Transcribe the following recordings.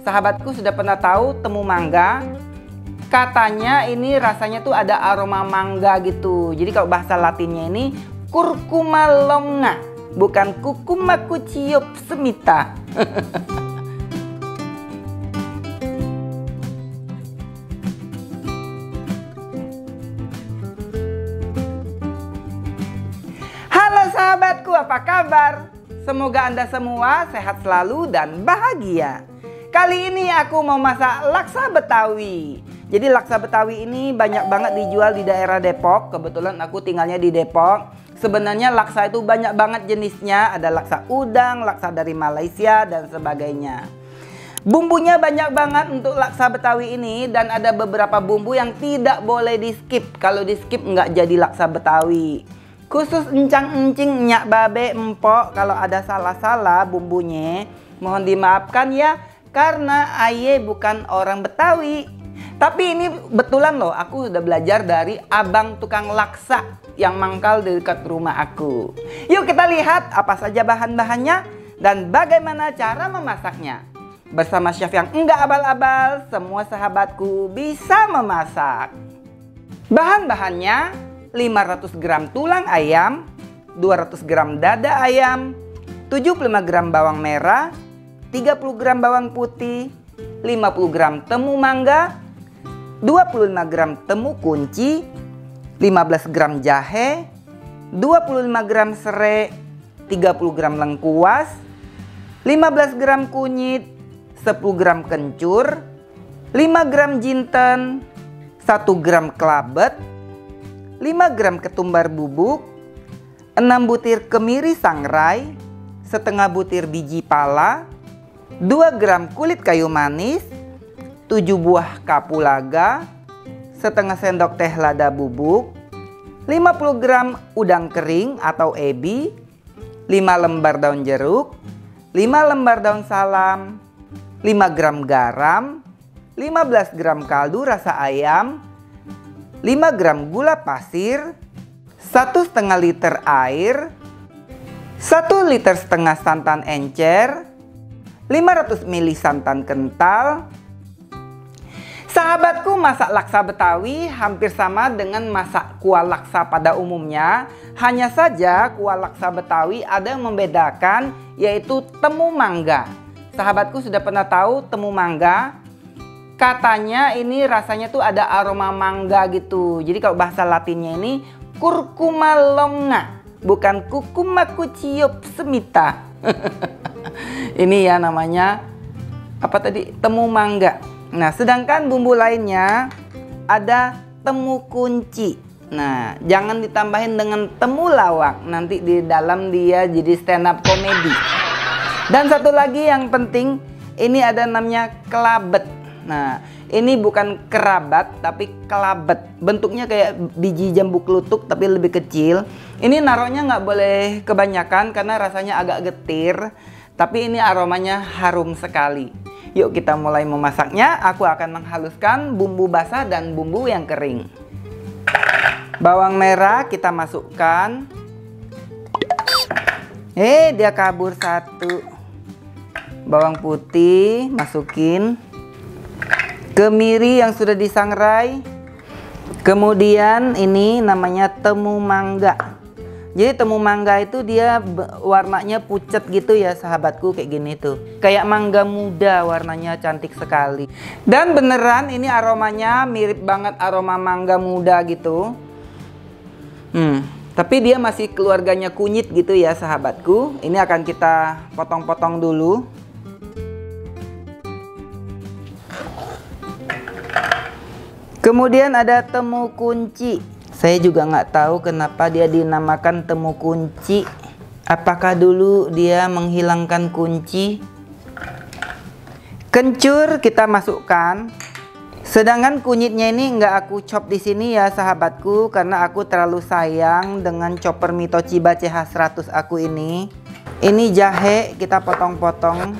sahabatku sudah pernah tahu temu mangga? Katanya ini rasanya tuh ada aroma mangga gitu. Jadi kalau bahasa Latinnya ini curcuma longa, bukan Cucuma cuciopsmita. Halo sahabatku, apa kabar? Semoga Anda semua sehat selalu dan bahagia. Kali ini aku mau masak laksa Betawi. Jadi laksa Betawi ini banyak banget dijual di daerah Depok. Kebetulan aku tinggalnya di Depok. Sebenarnya laksa itu banyak banget jenisnya. Ada laksa udang, laksa dari Malaysia dan sebagainya. Bumbunya banyak banget untuk laksa Betawi ini. Dan ada beberapa bumbu yang tidak boleh di skip. Kalau di skip nggak jadi laksa Betawi. Khusus encang-encing, nyak babe, empok, kalau ada salah-salah bumbunya, mohon dimaafkan ya, karena aye bukan orang Betawi. Tapi ini betulan loh, aku sudah belajar dari abang tukang laksa yang mangkal di dekat rumah aku. Yuk kita lihat apa saja bahan-bahannya dan bagaimana cara memasaknya. Bersama chef yang enggak abal-abal, semua sahabatku bisa memasak. Bahan-bahannya: 500 gram tulang ayam, 200 gram dada ayam, 75 gram bawang merah, 30 gram bawang putih, 50 gram temu mangga, 25 gram temu kunci, 15 gram jahe, 25 gram serai, 30 gram lengkuas, 15 gram kunyit, 10 gram kencur, 5 gram jinten, 1 gram kelabet, 5 gram ketumbar bubuk, 6 butir kemiri sangrai, setengah butir biji pala, 2 gram kulit kayu manis, 7 buah kapulaga, setengah sendok teh lada bubuk, 50 gram udang kering atau ebi, 5 lembar daun jeruk, 5 lembar daun salam, 5 gram garam, 15 gram kaldu rasa ayam, 5 gram gula pasir, 1,5 liter air, 1,5 liter santan encer, 500 ml santan kental. Sahabatku, masak laksa Betawi hampir sama dengan masak kuah laksa pada umumnya. Hanya saja kuah laksa Betawi ada yang membedakan, yaitu temu mangga. Sahabatku sudah pernah tahu temu mangga? Katanya ini rasanya tuh ada aroma mangga gitu. Jadi kalau bahasa Latinnya ini curcuma longa, bukan Cucuma cuciopsmita. Ini ya namanya apa tadi? Temu mangga. Nah, sedangkan bumbu lainnya ada temu kunci. Nah, jangan ditambahin dengan temu lawak. Nanti di dalam dia jadi stand up comedy. Dan satu lagi yang penting, ini ada namanya kelabet. Nah, ini bukan kerabat tapi kelabet. Bentuknya kayak biji jambu kelutuk tapi lebih kecil. Ini naruhnya nggak boleh kebanyakan karena rasanya agak getir. Tapi ini aromanya harum sekali. Yuk kita mulai memasaknya. Aku akan menghaluskan bumbu basah dan bumbu yang kering. Bawang merah kita masukkan. Dia kabur satu. Bawang putih masukin. Kemiri yang sudah disangrai. Kemudian ini namanya temu mangga. Jadi temu mangga itu dia warnanya pucat gitu ya sahabatku, kayak gini tuh. Kayak mangga muda, warnanya cantik sekali. Dan beneran ini aromanya mirip banget aroma mangga muda gitu. Tapi dia masih keluarganya kunyit gitu ya sahabatku. Ini akan kita potong-potong dulu. Kemudian ada temu kunci. Saya juga nggak tahu kenapa dia dinamakan temu kunci. Apakah dulu dia menghilangkan kunci? Kencur kita masukkan. Sedangkan kunyitnya ini nggak aku chop di sini ya sahabatku, karena aku terlalu sayang dengan chopper Mitochiba CH100 aku ini. Ini jahe kita potong-potong.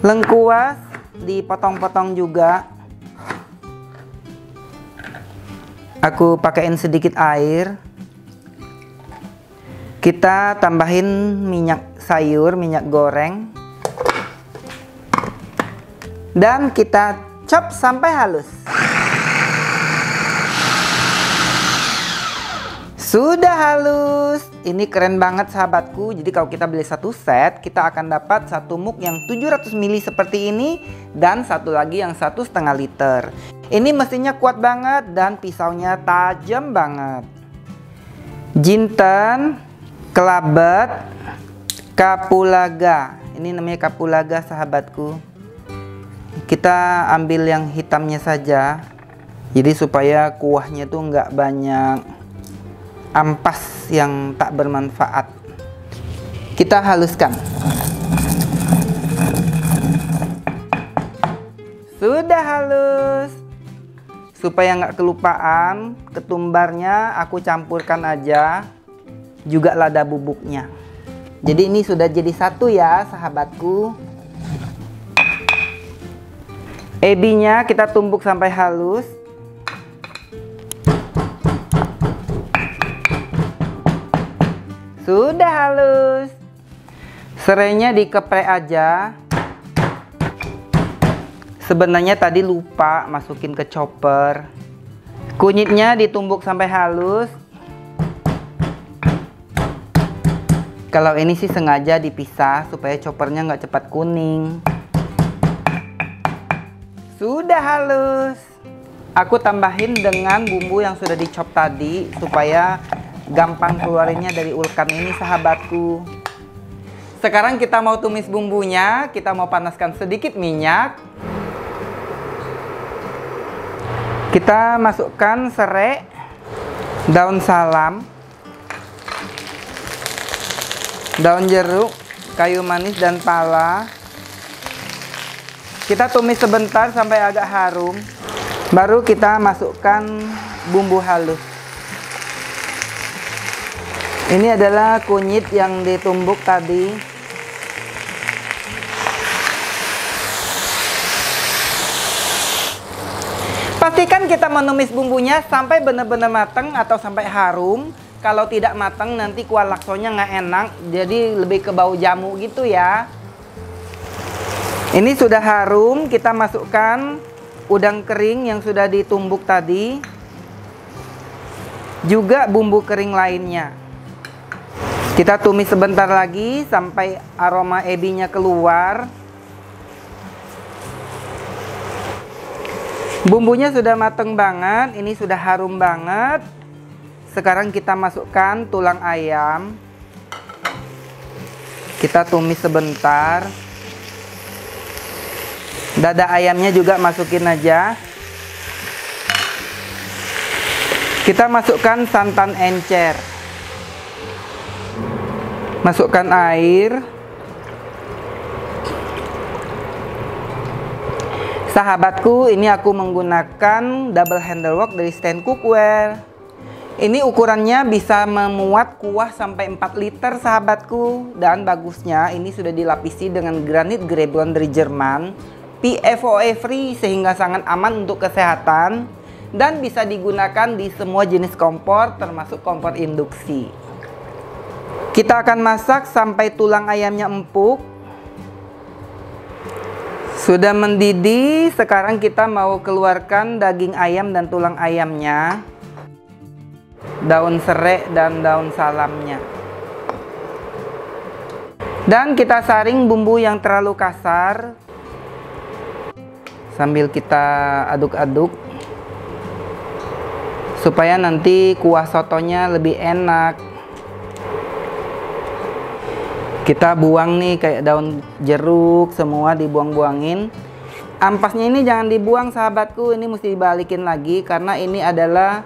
Lengkuas dipotong-potong juga. Aku pakaiin sedikit air. Kita tambahin minyak sayur, minyak goreng. Dan kita chop sampai halus. Sudah halus. Ini keren banget sahabatku. Jadi kalau kita beli satu set, kita akan dapat satu mug yang 700 ml seperti ini dan satu lagi yang 1,5 liter. Ini mesinnya kuat banget dan pisaunya tajam banget. Jinten, kelabet, kapulaga. Ini namanya kapulaga sahabatku. Kita ambil yang hitamnya saja. Jadi supaya kuahnya tuh nggak banyak ampas yang tak bermanfaat. Kita haluskan. Sudah halus. Supaya nggak kelupaan, ketumbarnya aku campurkan aja, juga lada bubuknya. Jadi ini sudah jadi satu ya sahabatku. Ebinya kita tumbuk sampai halus. Sudah halus. Serainya dikeprek aja. Sebenarnya tadi lupa masukin ke chopper. Kunyitnya ditumbuk sampai halus. Kalau ini sih sengaja dipisah supaya choppernya nggak cepat kuning. Sudah halus. Aku tambahin dengan bumbu yang sudah dicop tadi supaya gampang keluarinnya dari ulekan ini sahabatku. Sekarang kita mau tumis bumbunya. Kita mau panaskan sedikit minyak. Kita masukkan serai, daun salam, daun jeruk, kayu manis dan pala. Kita tumis sebentar sampai agak harum. Baru kita masukkan bumbu halus. Ini adalah kunyit yang ditumbuk tadi. Pastikan kita menumis bumbunya sampai benar-benar matang atau sampai harum. Kalau tidak matang nanti kuah laksonya nggak enak, jadi lebih ke bau jamu gitu ya. Ini sudah harum, kita masukkan udang kering yang sudah ditumbuk tadi. Juga bumbu kering lainnya. Kita tumis sebentar lagi sampai aroma ebinya keluar. Bumbunya sudah mateng banget, ini sudah harum banget. Sekarang kita masukkan tulang ayam. Kita tumis sebentar. Dada ayamnya juga masukin aja. Kita masukkan santan encer. Masukkan air. Sahabatku, ini aku menggunakan double handle wok dari Stand Cookware. Ini ukurannya bisa memuat kuah sampai 4 liter sahabatku. Dan bagusnya ini sudah dilapisi dengan granit Greblon dari Jerman. PFOA free sehingga sangat aman untuk kesehatan. Dan bisa digunakan di semua jenis kompor termasuk kompor induksi. Kita akan masak sampai tulang ayamnya empuk. Sudah mendidih, sekarang kita mau keluarkan daging ayam dan tulang ayamnya, daun serai dan daun salamnya. Dan kita saring bumbu yang terlalu kasar. Sambil kita aduk-aduk supaya nanti kuah sotonya lebih enak. Kita buang nih kayak daun jeruk, semua dibuang-buangin. Ampasnya ini jangan dibuang sahabatku, ini mesti dibalikin lagi karena ini adalah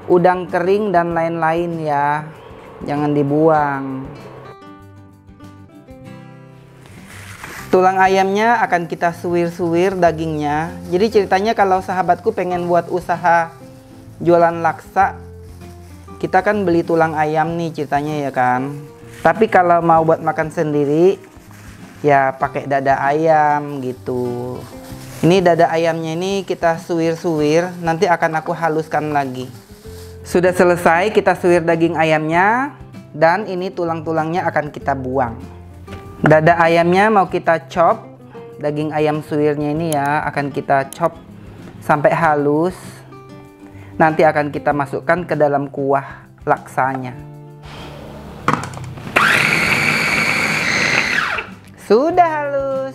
udang kering dan lain-lain ya. Jangan dibuang. Tulang ayamnya akan kita suwir-suwir dagingnya. Jadi ceritanya kalau sahabatku pengen buat usaha jualan laksa, kita kan beli tulang ayam nih ceritanya ya kan. Tapi kalau mau buat makan sendiri, ya pakai dada ayam gitu. Ini dada ayamnya ini kita suwir-suwir, nanti akan aku haluskan lagi. Sudah selesai kita suwir daging ayamnya, dan ini tulang-tulangnya akan kita buang. Dada ayamnya mau kita chop daging ayam suwirnya ini ya akan kita chop sampai halus. Nanti akan kita masukkan ke dalam kuah laksanya. Sudah halus.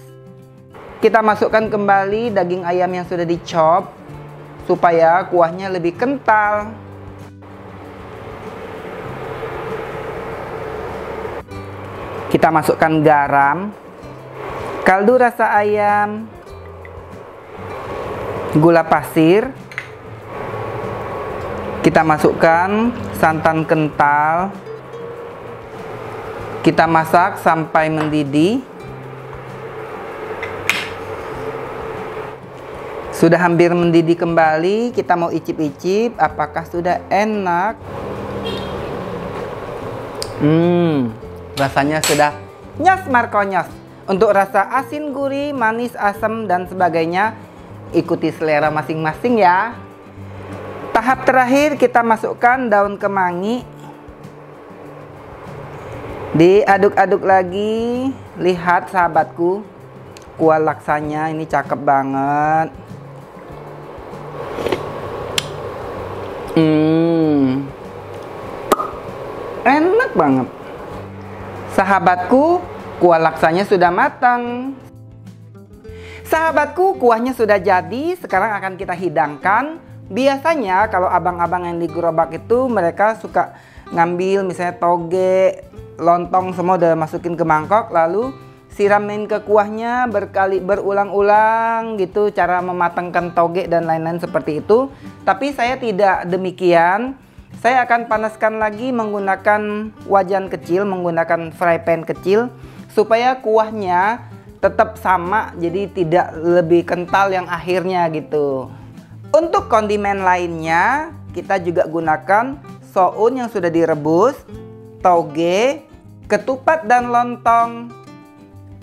Kita masukkan kembali daging ayam yang sudah dicop supaya kuahnya lebih kental. Kita masukkan garam, kaldu rasa ayam, gula pasir. Kita masukkan santan kental. Kita masak sampai mendidih. Sudah hampir mendidih kembali, kita mau icip-icip apakah sudah enak. Rasanya sudah nyos markonyos. Untuk rasa asin, gurih, manis, asam, dan sebagainya, ikuti selera masing-masing ya. Tahap terakhir kita masukkan daun kemangi. Diaduk-aduk lagi. Lihat sahabatku, kuah laksanya ini cakep banget. Enak banget. Sahabatku, kuah laksanya sudah matang. Sahabatku, kuahnya sudah jadi. Sekarang akan kita hidangkan. Biasanya kalau abang-abang yang di gerobak itu mereka suka ngambil misalnya toge, lontong semua udah masukin ke mangkok, lalu siramin ke kuahnya berulang-ulang gitu, cara mematangkan toge dan lain-lain seperti itu. Tapi saya tidak demikian. Saya akan panaskan lagi menggunakan wajan kecil, menggunakan fry pan kecil supaya kuahnya tetap sama, jadi tidak lebih kental yang akhirnya gitu. Untuk kondimen lainnya kita juga gunakan soun yang sudah direbus, toge, ketupat dan lontong,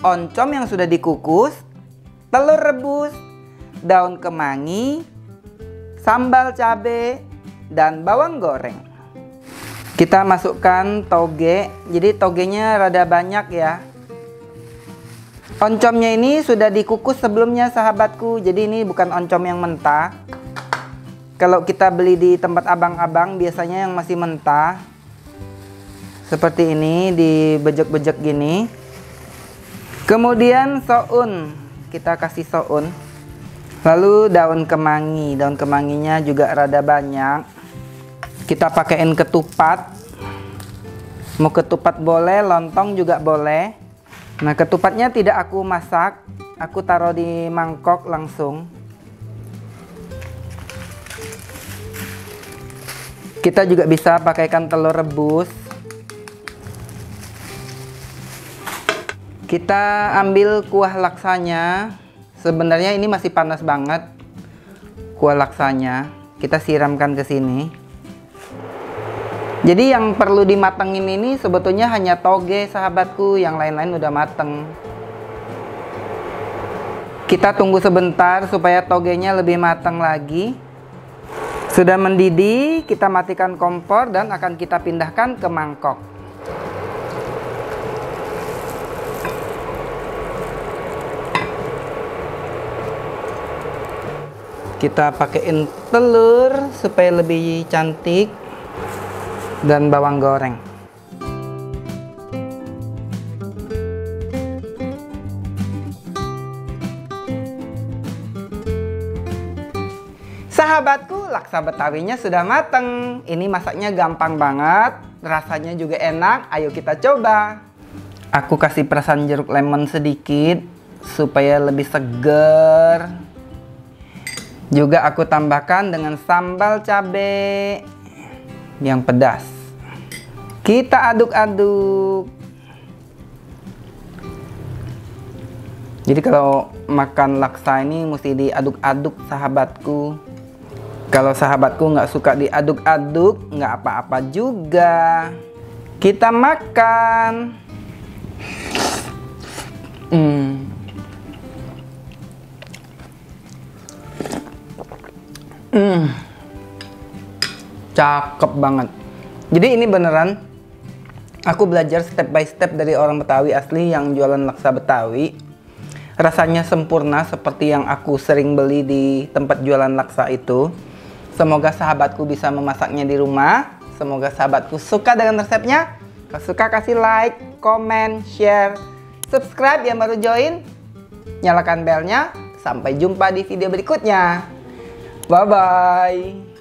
oncom yang sudah dikukus, telur rebus, daun kemangi, sambal cabai, dan bawang goreng. Kita masukkan toge, jadi togenya rada banyak ya. Oncomnya ini sudah dikukus sebelumnya sahabatku, jadi ini bukan oncom yang mentah. Kalau kita beli di tempat abang-abang biasanya yang masih mentah. Seperti ini, dibejek-bejek gini. Kemudian soun, kita kasih soun. Lalu daun kemangi, daun kemanginya juga rada banyak. Kita pakaiin ketupat. Mau ketupat boleh, lontong juga boleh. Nah, ketupatnya tidak aku masak, aku taruh di mangkok langsung. Kita juga bisa pakaikan telur rebus. Kita ambil kuah laksanya. Sebenarnya ini masih panas banget kuah laksanya. Kita siramkan ke sini. Jadi yang perlu dimatengin ini sebetulnya hanya toge sahabatku, yang lain-lain udah mateng. Kita tunggu sebentar supaya togenya lebih matang lagi. Sudah mendidih, kita matikan kompor dan akan kita pindahkan ke mangkok. Kita pakaiin telur supaya lebih cantik dan bawang goreng. Sahabatku, laksa betawinya sudah mateng. Ini masaknya gampang banget, rasanya juga enak. Ayo kita coba. Aku kasih perasan jeruk lemon sedikit supaya lebih seger. Juga aku tambahkan dengan sambal cabai yang pedas. Kita aduk-aduk. Jadi kalau makan laksa ini mesti diaduk-aduk sahabatku. Kalau sahabatku nggak suka diaduk-aduk, nggak apa-apa juga. Kita makan. Cakep banget. Jadi ini beneran aku belajar step by step dari orang Betawi asli yang jualan laksa Betawi. Rasanya sempurna seperti yang aku sering beli di tempat jualan laksa itu. Semoga sahabatku bisa memasaknya di rumah. Semoga sahabatku suka dengan resepnya. Kalau suka kasih like, comment, share, subscribe yang baru join. Nyalakan belnya. Sampai jumpa di video berikutnya. Bye-bye.